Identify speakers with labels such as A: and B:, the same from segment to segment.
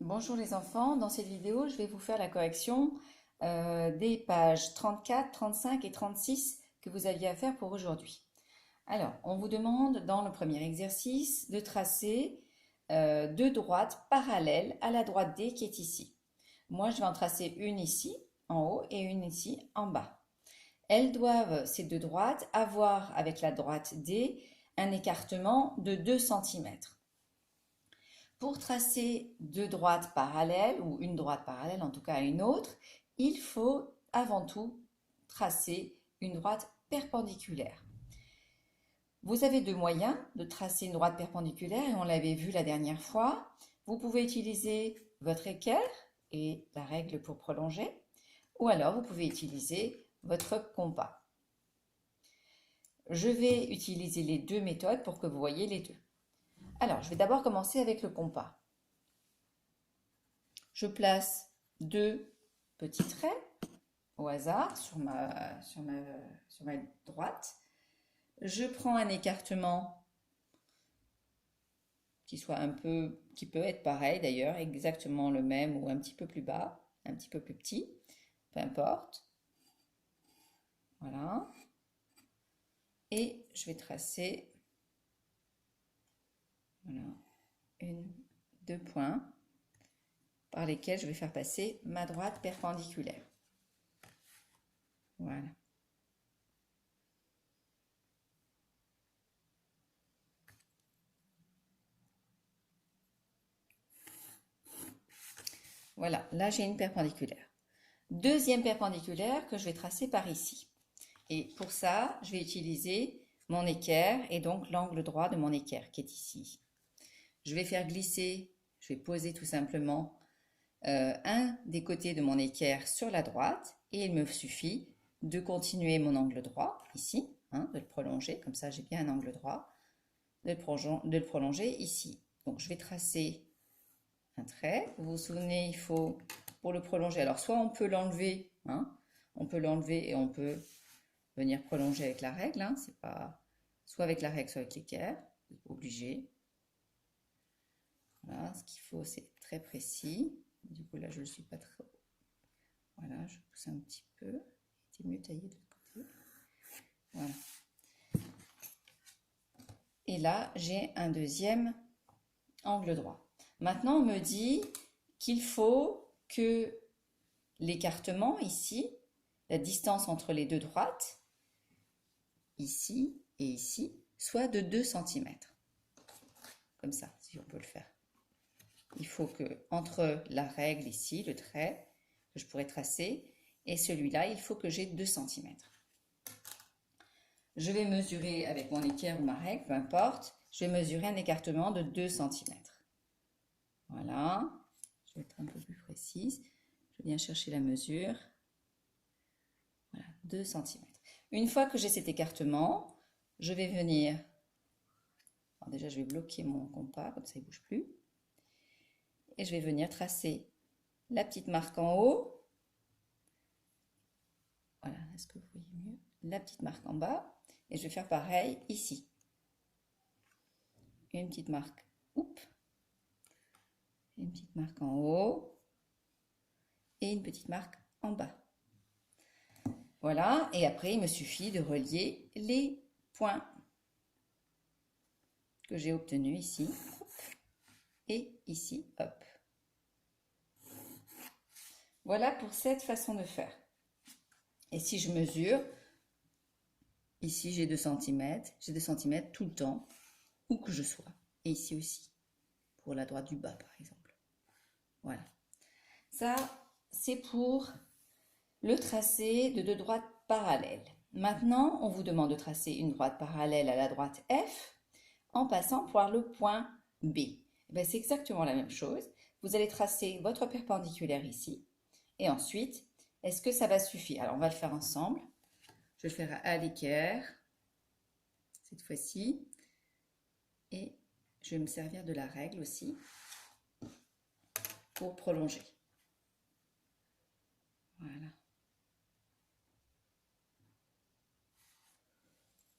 A: Bonjour les enfants, dans cette vidéo je vais vous faire la correction des pages 34, 35 et 36 que vous aviez à faire pour aujourd'hui. Alors, on vous demande dans le premier exercice de tracer deux droites parallèles à la droite D qui est ici. Moi je vais en tracer une ici en haut et une ici en bas. Elles doivent, ces deux droites, avoir avec la droite D un écartement de 2 cm. Pour tracer deux droites parallèles, ou une droite parallèle en tout cas à une autre, il faut avant tout tracer une droite perpendiculaire. Vous avez deux moyens de tracer une droite perpendiculaire et on l'avait vu la dernière fois. Vous pouvez utiliser votre équerre et la règle pour prolonger, ou alors vous pouvez utiliser votre compas. Je vais utiliser les deux méthodes pour que vous voyez les deux. Alors, je vais d'abord commencer avec le compas. Je place deux petits traits au hasard sur ma droite. Je prends un écartement qui peut être pareil d'ailleurs, exactement le même ou un petit peu plus bas, un petit peu plus petit, peu importe. Voilà. Et je vais tracer, voilà, deux points par lesquels je vais faire passer ma droite perpendiculaire. Voilà. Voilà, là j'ai une perpendiculaire. Deuxième perpendiculaire que je vais tracer par ici. Et pour ça, je vais utiliser mon équerre et donc l'angle droit de mon équerre qui est ici. Je vais faire glisser, je vais poser tout simplement un des côtés de mon équerre sur la droite et il me suffit de continuer mon angle droit ici, de le prolonger, comme ça j'ai bien un angle droit, de le prolonger ici. Donc je vais tracer un trait. Vous vous souvenez, il faut, pour le prolonger, alors soit on peut l'enlever, on peut l'enlever et on peut venir prolonger avec la règle, c'est pas soit avec la règle, soit avec l'équerre, vous n'êtes pas obligé. Voilà, ce qu'il faut, c'est très précis. Du coup, là, je ne le suis pas trop. Voilà, je pousse un petit peu. C'est mieux taillé de l'autre côté. Voilà. Et là, j'ai un deuxième angle droit. Maintenant, on me dit qu'il faut que l'écartement ici, la distance entre les deux droites, ici et ici, soit de 2 cm. Comme ça, si on peut le faire. Il faut que entre la règle ici, le trait que je pourrais tracer, et celui-là, il faut que j'ai 2 cm. Je vais mesurer avec mon équerre ou ma règle, peu importe, je vais mesurer un écartement de 2 cm. Voilà, je vais être un peu plus précise. Je viens chercher la mesure. Voilà, 2 cm. Une fois que j'ai cet écartement, je vais venir... Alors déjà, je vais bloquer mon compas, comme ça il ne bouge plus. Et je vais venir tracer la petite marque en haut. Voilà, est-ce que vous voyez mieux? La petite marque en bas. Et je vais faire pareil ici. Une petite marque, une petite marque en haut. Et une petite marque en bas. Voilà, et après il me suffit de relier les points que j'ai obtenus ici. Et ici, hop. Voilà pour cette façon de faire. Et si je mesure, ici j'ai 2 cm, j'ai 2 cm tout le temps, où que je sois. Et ici aussi, pour la droite du bas par exemple. Voilà. Ça, c'est pour le tracé de deux droites parallèles. Maintenant, on vous demande de tracer une droite parallèle à la droite F en passant par le point B. C'est exactement la même chose. Vous allez tracer votre perpendiculaire ici. Et ensuite, est-ce que ça va suffire? Alors, on va le faire ensemble. Je vais le faire à l'équerre, cette fois-ci. Et je vais me servir de la règle aussi pour prolonger. Voilà.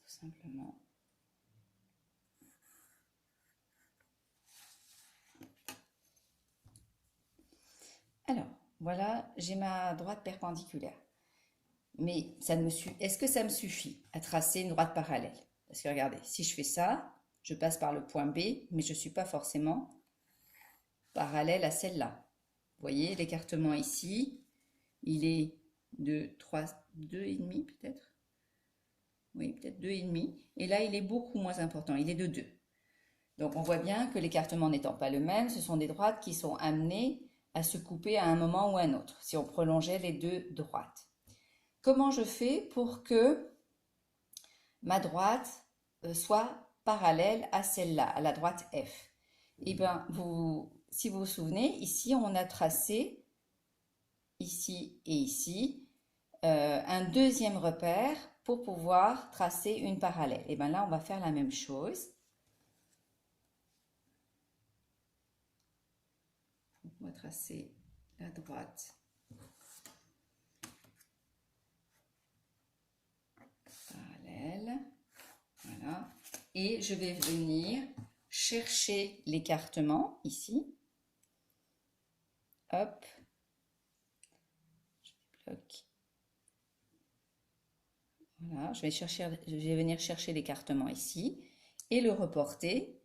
A: Tout simplement. Voilà, j'ai ma droite perpendiculaire. Mais est-ce que ça me suffit à tracer une droite parallèle? Parce que regardez, si je fais ça, je passe par le point B, mais je ne suis pas forcément parallèle à celle-là. Vous voyez, l'écartement ici, il est de 2,5 peut-être. Oui, peut-être 2,5. Et là, il est beaucoup moins important, il est de 2. Donc on voit bien que l'écartement n'étant pas le même, ce sont des droites qui sont amenées à se couper à un moment ou à un autre, si on prolongeait les deux droites. Comment je fais pour que ma droite soit parallèle à celle-là, à la droite F? Eh bien, si vous vous souvenez, ici on a tracé, ici et ici, un deuxième repère pour pouvoir tracer une parallèle. Et bien là, on va faire la même chose. On va tracer la droite parallèle. Voilà. Et je vais venir chercher l'écartement ici. Hop. Je débloque. Voilà, je vais venir chercher l'écartement ici et le reporter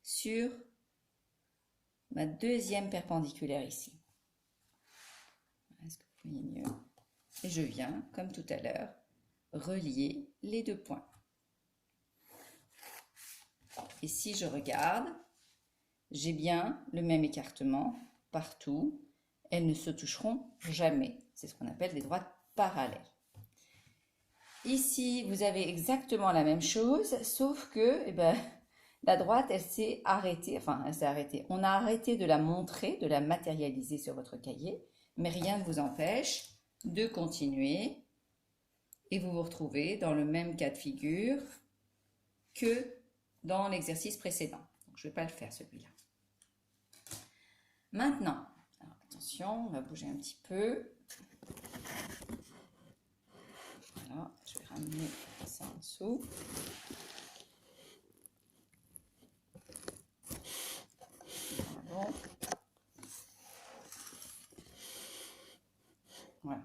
A: sur ma deuxième perpendiculaire ici. Est-ce que vous voyez mieux? Et je viens, comme tout à l'heure, relier les deux points. Et si je regarde, j'ai bien le même écartement partout. Elles ne se toucheront jamais. C'est ce qu'on appelle des droites parallèles. Ici, vous avez exactement la même chose, sauf que la droite, elle s'est arrêtée. Enfin, elle s'est arrêtée. On a arrêté de la montrer, de la matérialiser sur votre cahier, mais rien ne vous empêche de continuer et vous vous retrouvez dans le même cas de figure que dans l'exercice précédent. Donc, je ne vais pas le faire celui-là. Maintenant, alors attention, on va bouger un petit peu. Voilà, je vais ramener ça en dessous. Voilà. Voilà.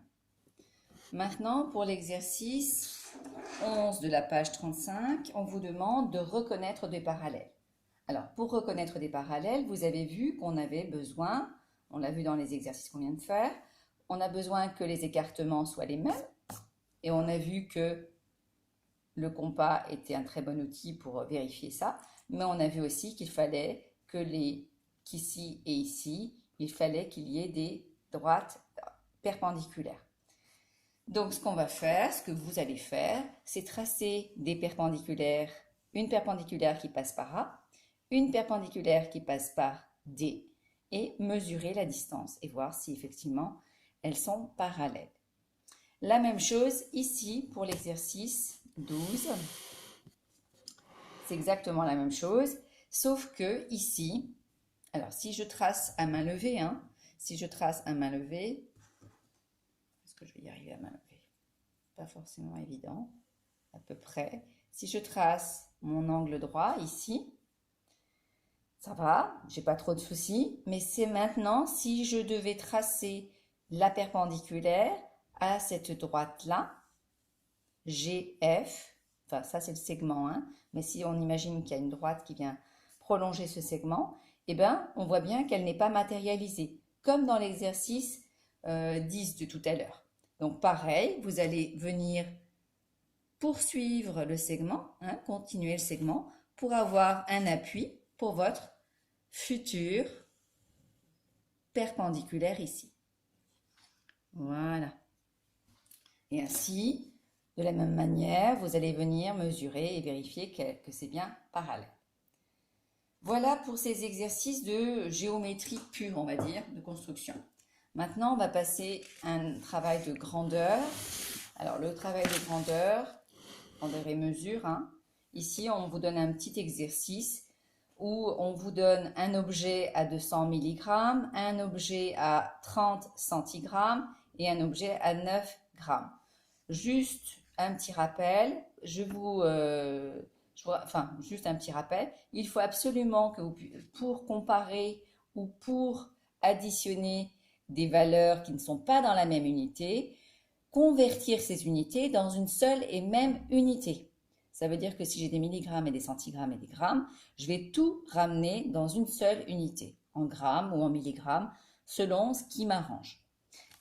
A: Maintenant, pour l'exercice 11 de la page 35, on vous demande de reconnaître des parallèles. Alors, pour reconnaître des parallèles, vous avez vu qu'on avait besoin, on l'a vu dans les exercices qu'on vient de faire, on a besoin que les écartements soient les mêmes, et on a vu que le compas était un très bon outil pour vérifier ça, mais on a vu aussi qu'il fallait qu'ici et ici, il fallait qu'il y ait des droites perpendiculaires. Donc, ce qu'on va faire, ce que vous allez faire, c'est tracer des perpendiculaires, une perpendiculaire qui passe par A, une perpendiculaire qui passe par D, et mesurer la distance et voir si effectivement elles sont parallèles. La même chose ici pour l'exercice 12. C'est exactement la même chose, sauf que ici, alors si je trace à main levée, si je trace à main levée, est-ce que je vais y arriver à main levée? Pas forcément évident, à peu près. Si je trace mon angle droit ici, ça va, j'ai pas trop de soucis, mais c'est maintenant si je devais tracer la perpendiculaire à cette droite-là, GF, enfin ça c'est le segment 1, mais si on imagine qu'il y a une droite qui vient prolonger ce segment, eh bien on voit bien qu'elle n'est pas matérialisée, comme dans l'exercice 10 de tout à l'heure. Donc pareil, vous allez venir poursuivre le segment, continuer le segment, pour avoir un appui pour votre futur perpendiculaire ici. Voilà. Et ainsi, de la même manière, vous allez venir mesurer et vérifier que c'est bien parallèle. Voilà pour ces exercices de géométrie pure, on va dire, de construction. Maintenant, on va passer à un travail de grandeur. Alors, le travail de grandeur et mesure. Ici, on vous donne un petit exercice où on vous donne un objet à 200 mg, un objet à 30 cg et un objet à 9 g. Juste un petit rappel, juste un petit rappel, il faut absolument que pour comparer ou pour additionner des valeurs qui ne sont pas dans la même unité, convertir ces unités dans une seule et même unité. Ça veut dire que si j'ai des milligrammes et des centigrammes et des grammes, je vais tout ramener dans une seule unité, en grammes ou en milligrammes, selon ce qui m'arrange.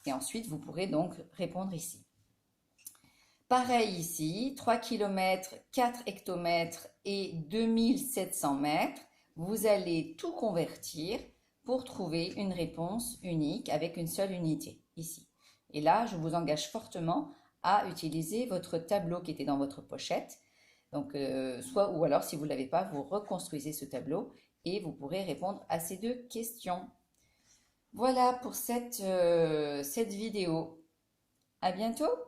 A: Et ensuite, vous pourrez donc répondre ici. Pareil ici, 3 km, 4 hectomètres et 2700 mètres. Vous allez tout convertir pour trouver une réponse unique avec une seule unité, ici. Et là, je vous engage fortement à utiliser votre tableau qui était dans votre pochette. Donc, ou alors, si vous ne l'avez pas, vous reconstruisez ce tableau et vous pourrez répondre à ces deux questions. Voilà pour cette vidéo. À bientôt!